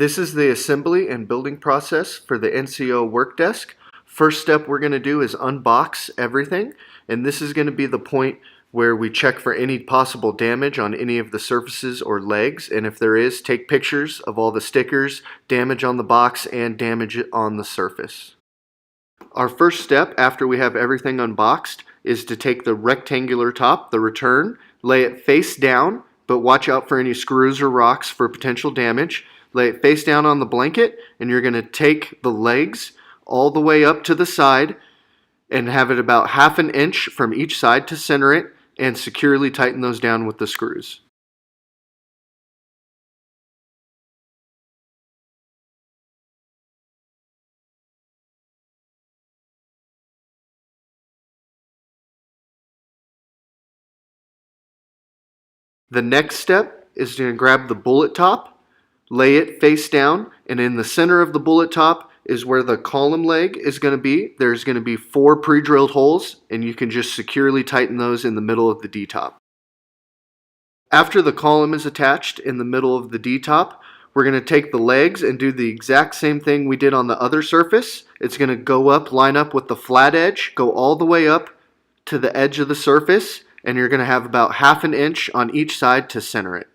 This is the assembly and building process for the NCO work desk. First step we're going to do is unbox everything, and this is going to be the point where we check for any possible damage on any of the surfaces or legs, and if there is, take pictures of all the stickers, damage on the box, and damage on the surface. Our first step after we have everything unboxed is to take the rectangular top, the return, lay it face down, but watch out for any screws or rocks for potential damage. Lay it face down on the blanket, and you're going to take the legs all the way up to the side and have it about 1/2 inch from each side to center it, and securely tighten those down with the screws. The next step is to grab the bullet top, lay it face down, and in the center of the bullet top is where the column leg is going to be. There's going to be 4 pre-drilled holes, and you can just securely tighten those in the middle of the D-top. After the column is attached in the middle of the D-top, we're going to take the legs and do the exact same thing we did on the other surface. It's going to go up, line up with the flat edge, go all the way up to the edge of the surface, and you're going to have about 1/2 inch on each side to center it.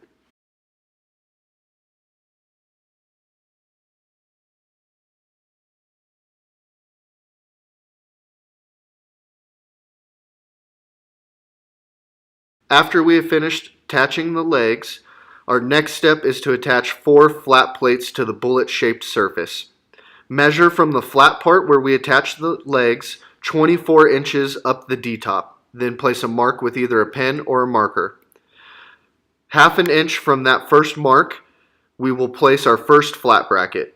After we have finished attaching the legs, our next step is to attach 4 flat plates to the bullet-shaped surface. Measure from the flat part where we attach the legs 24 inches up the D-top. Then place a mark with either a pen or a marker. 1/2 inch from that first mark, we will place our first flat bracket.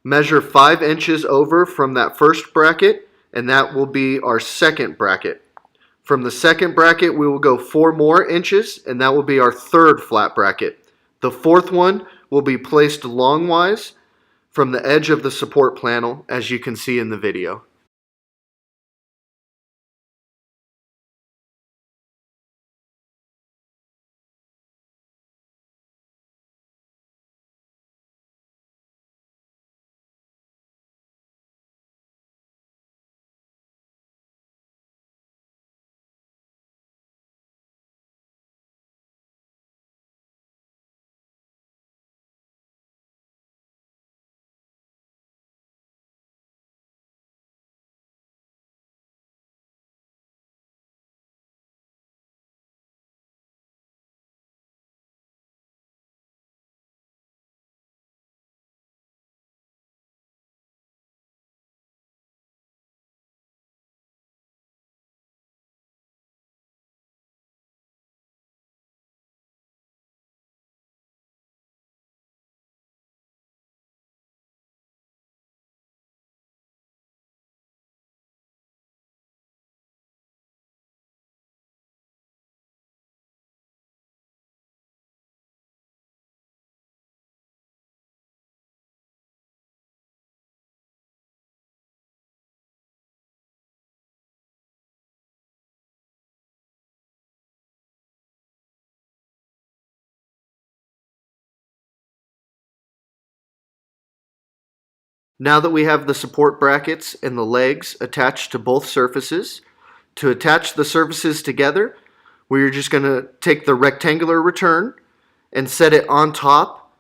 Measure 5 inches over from that first bracket, and that will be our second bracket. From the second bracket, we will go 4 more inches, and that will be our third flat bracket. The fourth one will be placed longwise from the edge of the support panel, as you can see in the video. Now that we have the support brackets and the legs attached to both surfaces, to attach the surfaces together, we're just going to take the rectangular return and set it on top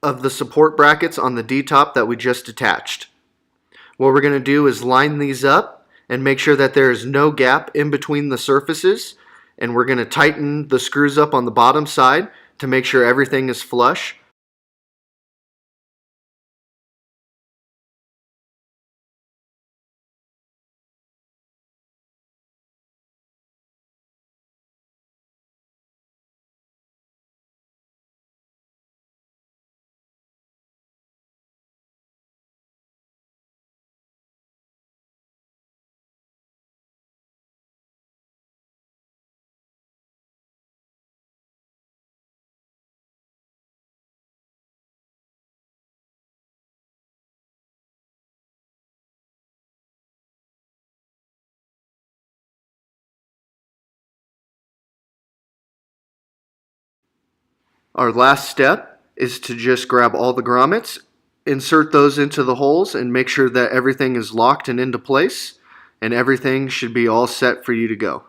of the support brackets on the D-top that we just attached. What we're going to do is line these up and make sure that there is no gap in between the surfaces, and we're going to tighten the screws up on the bottom side to make sure everything is flush. Our last step is to just grab all the grommets insert those into the holes and make sure that everything is locked and into place, and everything should be all set for you to go.